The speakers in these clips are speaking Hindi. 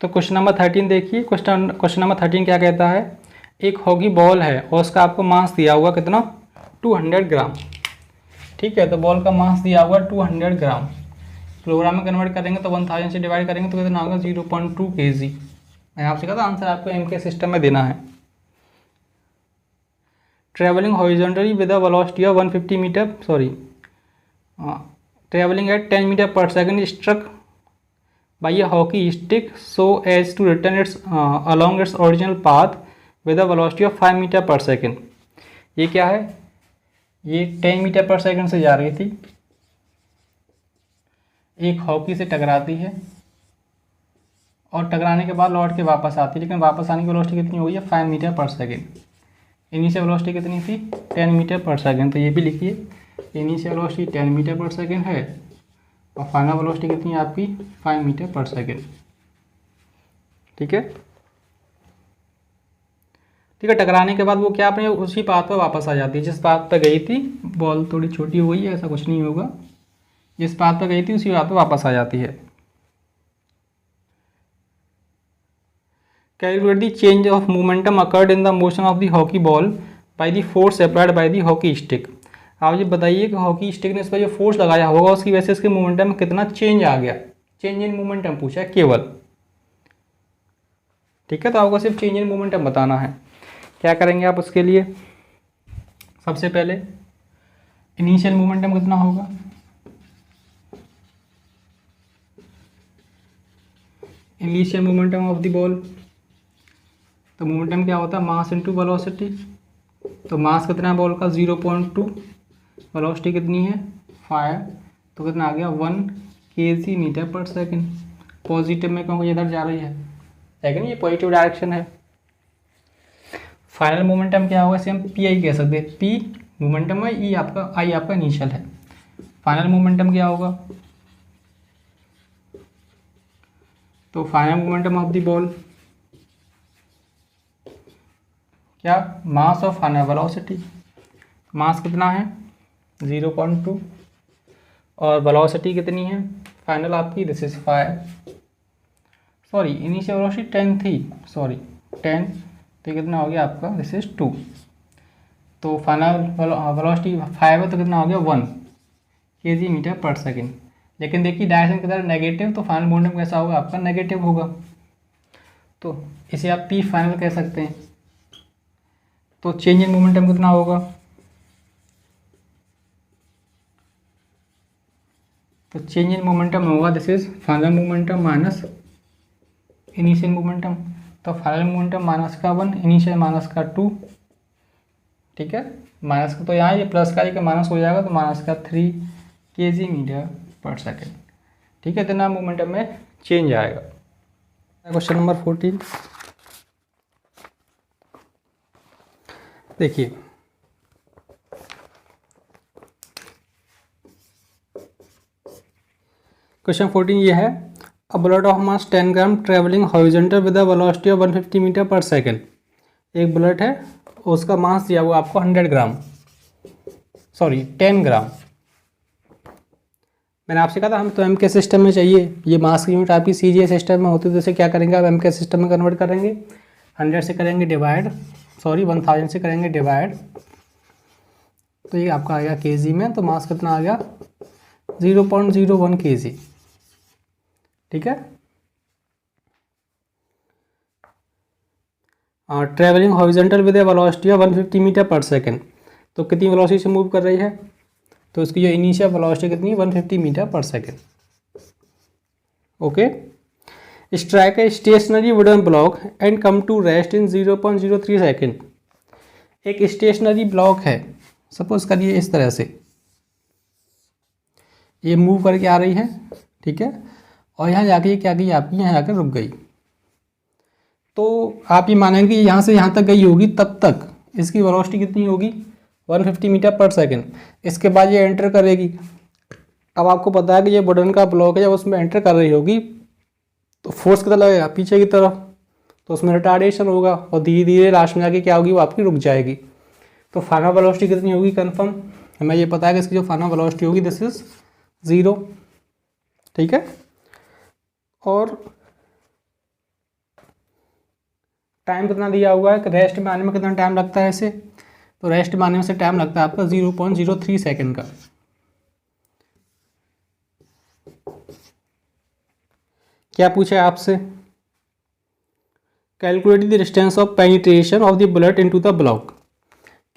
तो क्वेश्चन नंबर 13 देखिए। क्वेश्चन नंबर 13 क्या कहता है, एक हॉकी बॉल है और उसका आपको मास दिया हुआ कितना, 200 ग्राम। ठीक है, तो बॉल का मास दिया हुआ 200 ग्राम, किलोग्राम में कन्वर्ट करेंगे तो 1000 से डिवाइड करेंगे तो कितना होगा, 0.2 kg। मैंने आपसे कहा था आंसर आपको एम के सिस्टम में देना है। Travelling horizontally with a velocity of 150 metre traveling at 10 meter per second is struck by a hockey stick so as to return its along its original path with a velocity of 5 meter per second। ये क्या है, ये 10 मीटर पर सेकंड से जा रही थी, एक हॉकी से टकराती है और टकराने के बाद लौट के वापस आती है, लेकिन वापस आने की वेलोसिटी कितनी हुई है, 5 मीटर पर सेकंड। इनिशियल वेलोसिटी कितनी थी, 10 मीटर पर सेकंड। तो ये भी लिखिए, इनिशियल वेलोसिटी 10 मीटर पर सेकंड है और फाइनल वेलोसिटी कितनी है आपकी, 5 मीटर पर सेकंड। ठीक है, ठीक है। टकराने के बाद वो क्या अपने उसी पाथ पर वापस आ जाती है जिस पाथ पर गई थी। बॉल थोड़ी छोटी हो गई है, ऐसा कुछ नहीं होगा, जिस पाथ पर गई थी उसी पाथ पर वापस आ जाती है। Calculate the change of momentum occurred in the motion of the hockey ball by the force applied by the hockey stick. आप ये बताइए कि हॉकी स्टिक ने इस पर जो फोर्स लगाया होगा उसकी वजह से इसके मोमेंटम में कितना चेंज आ गया। चेंज इन मोमेंटम पूछा है केवल। ठीक है, तो आपको सिर्फ चेंज इन मोमेंटम बताना है। क्या करेंगे आप उसके लिए, सबसे पहले इनिशियल मोमेंटम कितना होगा, initial momentum of the ball. तो मोमेंटम क्या होता है, मास इनटू वेलोसिटी। तो मास कितना है बॉल का, 0.2, वेलोसिटी कितनी है 5, तो कितना आ गया 1 kg मीटर पर सेकंड। पॉजिटिव में क्योंकि इधर जा रही है, लेकिन ये पॉजिटिव डायरेक्शन है। फाइनल मोमेंटम क्या होगा, इसे हम पी आई कह सकते हैं। पी मोमेंटम है, ई आपका, आई आपका इनिशियल है। फाइनल मोमेंटम क्या होगा, तो final momentum of the ball क्या, मास ऑफ फाइनल वेलोसिटी। मास कितना है 0.2 और वेलोसिटी कितनी है फाइनल आपकी, this is 5, sorry initial velocity 10 थी, सॉरी 10, तो कितना हो गया आपका, दिस इज 2। तो फाइनल वेलोसिटी 5 है तो कितना हो गया 1 kg मीटर पर सेकंड। लेकिन देखिए डायरेक्शन की तरफ नेगेटिव, तो फाइनल मोमेंटम कैसा होगा आपका, नेगेटिव होगा। तो इसे आप पी फाइनल कह सकते हैं। तो चेंज इन मोमेंटम कितना होगा, तो चेंज इन मोमेंटम होगा, this is final momentum minus initial momentum. तो फाइनल मोमेंटम माइनस का 1, इनिशियल माइनस का 2। ठीक है, माइनस का तो यहाँ ये प्लस का एक माइनस हो जाएगा, तो माइनस का 3 kg मीटर पर सेकेंड। ठीक है, इतना मोमेंटम में चेंज आएगा। क्वेश्चन नंबर 14 देखिए, क्वेश्चन 14 ये है, a bullet of mass 10 gram travelling horizontal with a velocity of 150 metre per second. एक बुलेट है, उसका मास दिया हुआ आपको 100 ग्राम, सॉरी 10 ग्राम। मैंने आपसे कहा था हम तो एम के सिस्टम में चाहिए, ये मास की यूनिट आपकी सी जी सिस्टम में होती है, तो इसे क्या करेंगे आप एम के सिस्टम में कन्वर्ट करेंगे, 100 से करेंगे डिवाइड, सॉरी 1000 से करेंगे डिवाइड, तो ये आपका आ गया केजी में। तो मास कितना आ गया 0.01 kg। ठीक है, travelling horizontal with a velocity of 150 metre per second. तो कितनी वेलोसिटी से मूव कर रही है, तो इसकी जो इनिशियल वेलोसिटी कितनी है 150 metre per second. Okay, strike a stationary wooden block and come to rest in 0.03 second. एक स्टेशनरी ब्लॉक है, सपोज करिए इस तरह से, ये मूव करके आ रही है, ठीक है, और यहाँ जाके ये क्या गई आपकी, यहाँ जाकर रुक गई। तो आप ये मानेंगे यहाँ से यहाँ तक गई होगी, तब तक इसकी वेलोसिटी कितनी होगी 150 मीटर पर सेकेंड। इसके बाद ये एंटर करेगी। अब आपको पता है कि ये वुडन का ब्लॉक है, जब उसमें एंटर कर रही होगी तो फोर्स कितना लगेगा पीछे की तरफ, तो उसमें रिटार्डेशन होगा और धीरे धीरे लास्ट में जाके क्या होगी, वो आपकी रुक जाएगी। तो फाइनल वेलोसिटी कितनी होगी कंफर्म, हमें ये पता है कि इसकी जो फाइनल वेलोसिटी होगी दिस इज 0। ठीक है, और टाइम कितना दिया हुआ है कि रेस्ट में आने में कितना टाइम लगता है ऐसे, तो रेस्ट में आने में से टाइम लगता है आपका 0.03 सेकेंड का। क्या पूछा है आपसे, calculate the distance of penetration of the bullet into the block,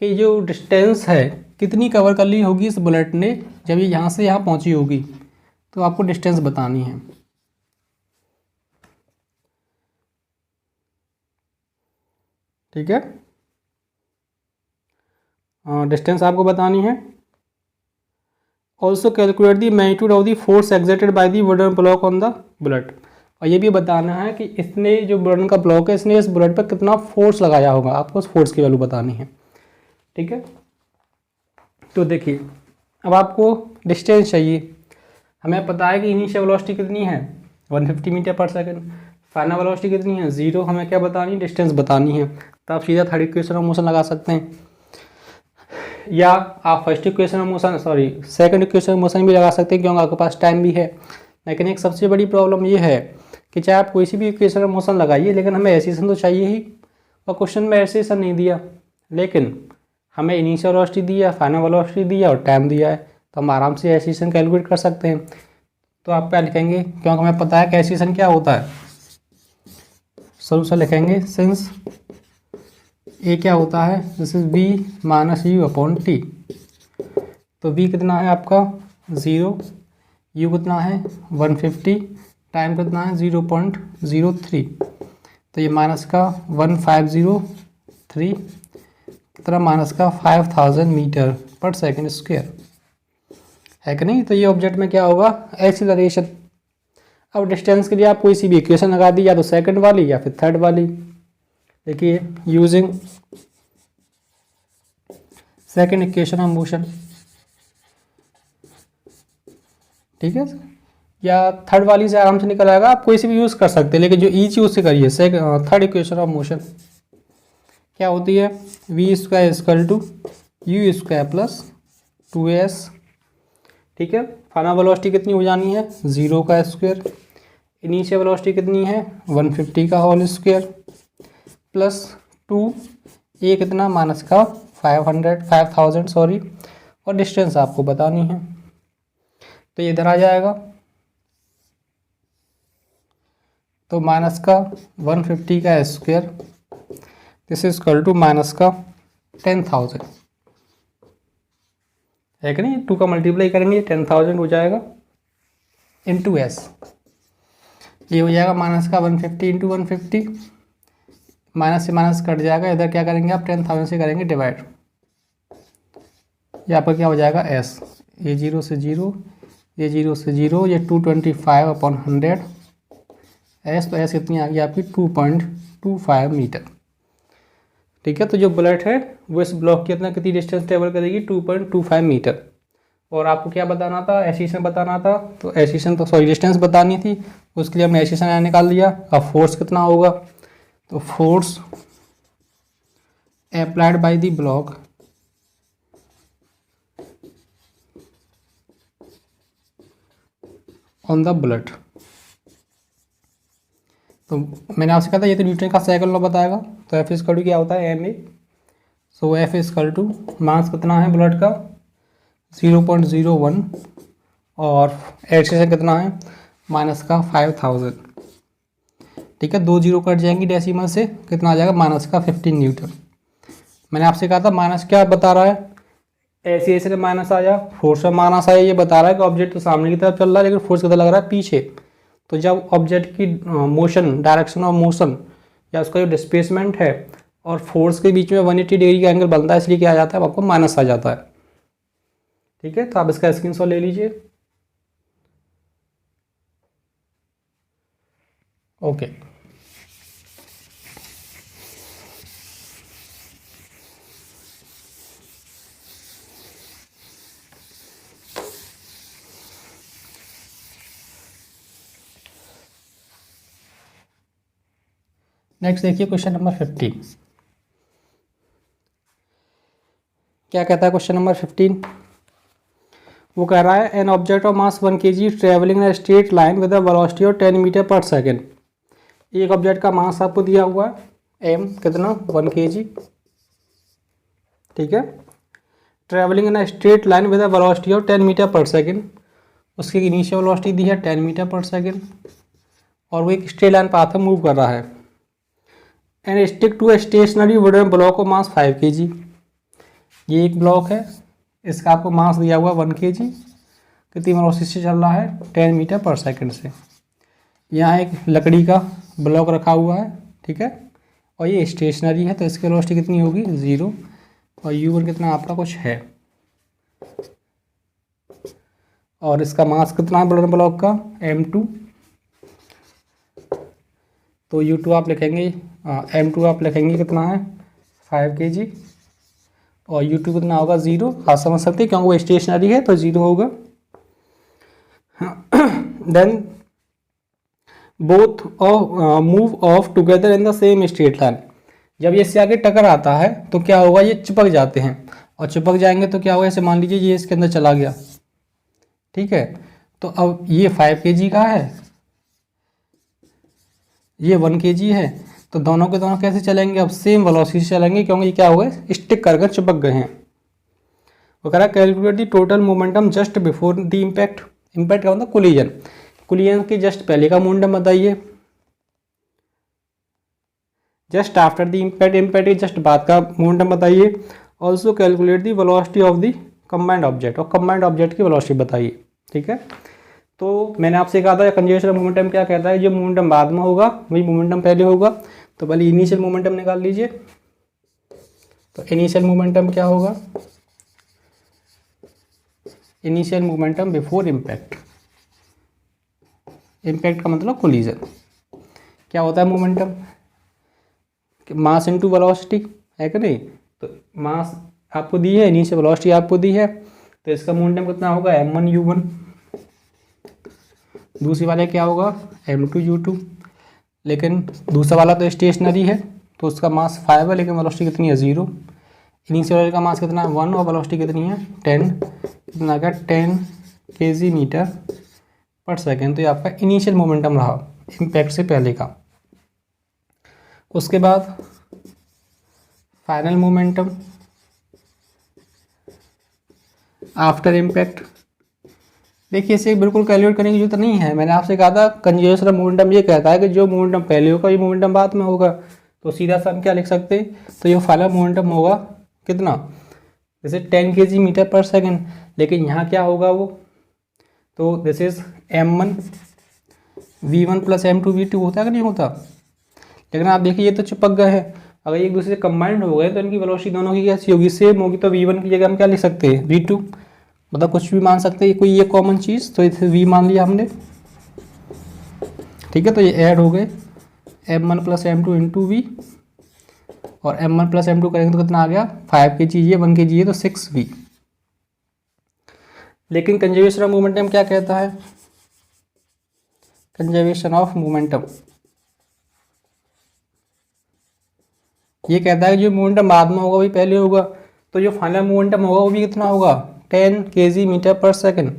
कि जो डिस्टेंस है कितनी कवर कर ली होगी इस बुलेट ने जब ये यहाँ से यहाँ पहुँची होगी, तो आपको डिस्टेंस बतानी है। ठीक है, डिस्टेंस आपको बतानी है। Also calculate the magnitude of the force exerted by the wooden block on the bullet, और ये भी बताना है कि इसने जो वुडन का ब्लॉक है इसने इस बुलेट पर कितना फोर्स लगाया होगा, आपको उस फोर्स की वैल्यू बतानी है। ठीक है, तो देखिए अब आपको डिस्टेंस चाहिए, हमें पता है कि इनिशियल वेलोसिटी कितनी है 150 मीटर पर सेकंड, फाइनल वेलोसिटी कितनी है 0, हमें क्या बतानी है, डिस्टेंस बतानी है। तो आप सीधा थर्ड इक्वेशन ऑफ मोशन लगा सकते हैं, या आप first equation of motion second equation of motion भी लगा सकते हैं, क्योंकि आपके पास टाइम भी है। लेकिन एक सबसे बड़ी प्रॉब्लम ये है कि चाहे आप कोई सी भी इक्वेशन ऑफ मोशन लगाइए, लेकिन हमें एसीसन तो चाहिए ही, और क्वेश्चन में एसीसन नहीं दिया, लेकिन हमें इनिशियल वेलोसिटी दिया, फाइनल वेलोसिटी दिया और टाइम दिया है, तो हम आराम से एसीसन कैलकुलेट कर सकते हैं। तो आप क्या लिखेंगे, क्योंकि हमें पता है कि एसीसन क्या होता है, सोल्यूशन लिखेंगे सिंस ए क्या होता है, this is v minus you upon T. तो v कितना है आपका 0, u कितना है 150, टाइम कितना है 0.03, तो ये माइनस का 1503 कितना, माइनस का 5000 मीटर पर सेकेंड स्क्वायर है कि नहीं। तो ये ऑब्जेक्ट में क्या होगा, एक्सीलरेशन। अब डिस्टेंस के लिए आप कोई सी भी इक्वेशन लगा दी, या तो सेकंड वाली या फिर थर्ड वाली। देखिए using second equation of motion, ठीक है, या थर्ड वाली से आराम से निकल आएगा, आप कोई सी भी यूज़ कर सकते हैं, लेकिन जो इजी उससे करिए। थर्ड इक्वेशन ऑफ मोशन क्या होती है, v square equal to u square plus 2s। ठीक है, फाइनल वेलोसिटी कितनी हो जानी है 0 का स्क्वायर, इनिशियल वेलोसिटी कितनी है 150 का होल स्क्वायर प्लस 2, ये कितना माइनस का 5000 सॉरी, और डिस्टेंस आपको बतानी है, तो ये इधर आ जाएगा। तो माइनस का 150 का square, this is equal to minus का 10,000 है कि नहीं, 2 का मल्टीप्लाई करेंगे 10,000 हो जाएगा इंटू एस, ये हो जाएगा माइनस का 150 इंटू 150, माइनस से माइनस कट जाएगा, इधर क्या करेंगे आप 10,000 से करेंगे डिवाइड, ये आपका क्या हो जाएगा एस, ये 0 से 0, ये 0 से 0, ये 225 अपॉन 100 एस, तो एस कितनी आ गई आपकी 2.25 मीटर। ठीक है, तो जो बुलेट है वो इस ब्लॉक की अपना कितनी डिस्टेंस ट्रेवल करेगी 2.25 मीटर। और आपको क्या बताना था, एसीसन बताना था, तो एसीसन तो सॉरी डिस्टेंस बतानी थी, उसके लिए हमने एसीसन निकाल लिया। अब फोर्स कितना होगा, तो force applied by the block on the bullet, तो मैंने आपसे कहा था ये तो न्यूटन का सेकंड लॉ बताएगा। तो एफ इज क्या होता है m a, so f is mass कितना है बुलेट का 0.01 और एक्सेलेरेशन कितना है माइनस का 5000। ठीक है, 2 जीरो कट जाएंगी डेसिमल से, कितना आ जाएगा माइनस का 15 न्यूटन। मैंने आपसे कहा था माइनस क्या बता रहा है, ऐसे ऐसे माइनस आया, फोर्स में माइनस आया, ये बता रहा है कि ऑब्जेक्ट तो सामने की तरफ चल रहा है लेकिन फोर्स कितना लग रहा है पीछे। तो जब ऑब्जेक्ट की मोशन, डायरेक्शन ऑफ मोशन या उसका जो डिस्प्लेसमेंट है और फोर्स के बीच में 180 डिग्री का एंगल बनता है, इसलिए क्या आ जाता है आपको माइनस आ जाता है। ठीक है, तो आप इसका स्क्रीनशॉट ले लीजिए। ओके, नेक्स्ट देखिए क्वेश्चन नंबर 15 क्या कहता है। क्वेश्चन नंबर 15 वो कह रहा है an object of mass 1 kg travelling in straight line with a velocity of 10 metre per second. एक ऑब्जेक्ट का मास आपको दिया हुआ है एम कितना 1 kg, ठीक है। Travelling in a straight line with a velocity of 10 metre per second, उसकी इनिशियल वेलोसिटी दी है 10 मीटर पर सेकेंड और वो एक स्ट्रेट लाइन पाथ में मूव कर रहा है। And stick to a stationary wooden block of mass 5 kg, ये एक ब्लॉक है, इसका आपको मास दिया हुआ 1 kg, कितनी वेलोसिटी से चल रहा है 10 मीटर पर सेकेंड से। यहाँ एक लकड़ी का ब्लॉक रखा हुआ है, ठीक है, और ये स्टेशनरी है तो इसकी वेलोसिटी कितनी होगी 0 और u1 कितना आपका कुछ है, और इसका मास कितना है वुडन ब्लॉक का m2, तो u2 आप लिखेंगे m2 आप लिखेंगे कितना है 5 kg और u2 कितना होगा 0, आप समझ सकते हैं क्योंकि वो स्टेशनरी है तो 0 होगा। Then both move off together in the same straight line, जब ये इससे आगे टक्कर आता है तो क्या होगा, ये चिपक जाते हैं और चिपक जाएंगे तो क्या होगा, ऐसे मान लीजिए ये इसके अंदर चला गया, ठीक है। तो अब ये 5 kg का है, ये 1 kg है, तो दोनों के दोनों कैसे चलेंगे, अब सेम वेलोसिटी से चलेंगे क्योंकि ये क्या हो गए स्टिक कर चिपक गए हैं। वो कह रहा है calculate the total momentum just before the impact, impact का मतलब कोलिजन, कोलिजन के जस्ट पहले का मोमेंटम बताइए, just after the impact, impact के जस्ट बाद का मोमेंटम बताइए, also calculate the velocity of the combined object, और कंबाइंड ऑब्जेक्ट की वेलोसिटी बताइए, ठीक है। तो मैंने आपसे कहा था कंजर्वेशन मोमेंटम क्या कहता है, जो मोमेंटम बाद में होगा वही मोमेंटम पहले होगा, तो पहले इनिशियल मोमेंटम निकाल लीजिए। तो इनिशियल मोमेंटम क्या होगा, initial momentum before impact, impact का मतलब कोलिजन। क्या होता है मोमेंटम, मास इनटू वेलोसिटी है कि नहीं, तो मास आपको दी है, इनिशियल वेलोसिटी आपको दी है, तो इसका मोमेंटम कितना होगा m1u1, दूसरी वाले क्या होगा m2u2, लेकिन दूसरा वाला तो स्टेशनरी है तो उसका मास 5 है लेकिन वेलोसिटी कितनी है 0, इनिशियल वाले का मास कितना है 1 और वेलोसिटी कितनी है 10, कितना आ गया 10 kg मीटर पर सेकेंड, तो ये आपका इनिशियल मोमेंटम रहा इम्पैक्ट से पहले का। उसके बाद फाइनल मोमेंटम आफ्टर इम्पैक्ट, देखिए इसे बिल्कुल कैलकुलेट करने की जरूरत नहीं है, मैंने आपसे कहा था कंजर्वेशन मोमेंटम ये कहता है कि जो मोमेंटम पहले होगा ये मोमेंटम बाद में होगा, तो सीधा सा हम क्या लिख सकते हैं, तो ये फाइनल मोमेंटम होगा कितना, जैसे 10 kg मीटर पर सेकेंड, लेकिन यहाँ क्या होगा वो, तो this is m1 v1 plus m2 v2 होता है कि नहीं होता, लेकिन आप देखिए ये तो चिपक गए हैं, अगर एक दूसरे से कंबाइंड हो गए तो इनकी वेलोसिटी दोनों की कैसी होगी, सेम होगी, तो v1 की जगह हम क्या लिख सकते हैं v2, मतलब कुछ भी मान सकते हैं, कोई ये कॉमन चीज़, तो इसे v मान लिया हमने, ठीक है। तो ये ऐड हो गए m1 plus m2 into we, और m1 प्लस m2 करेंगे तो कितना आ गया 5 kg, ये 1 kg है तो 6v। लेकिन कंजर्वेशन ऑफ मोमेंटम क्या कहता है, कंजर्वेशन ऑफ मोमेंटम ये कहता है जो मोमेंटम बाद में होगा वही पहले होगा, तो जो फाइनल मोमेंटम होगा वो भी कितना होगा 10 kg मीटर पर सेकेंड,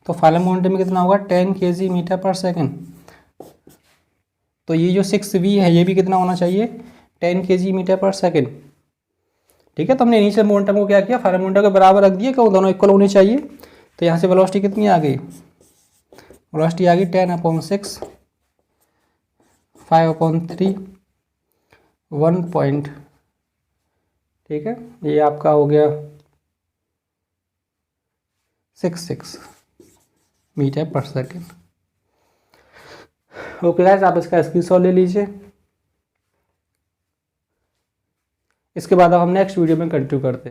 तो फाइनल मोमेंटम में कितना होगा 10 kg मीटर पर सेकेंड, तो ये जो 6v है ये भी कितना होना चाहिए 10 kg मीटर पर सेकेंड, ठीक है। तो हमने इनिशियल मोमेंटम को क्या किया, फाइनल मोमेंटम के बराबर रख दिया, क्यों दोनों इक्वल होने चाहिए, तो यहाँ से वेलोसिटी कितनी आ गई, वेलोसिटी आ गई 10/6 5/3 1 पॉइंट, ठीक है, ये आपका हो गया 66 metre per second. Okay guys, आप इसका स्क्रीनशॉट ले लीजिए, इसके बाद अब हम नेक्स्ट वीडियो में कंटिन्यू करते हैं।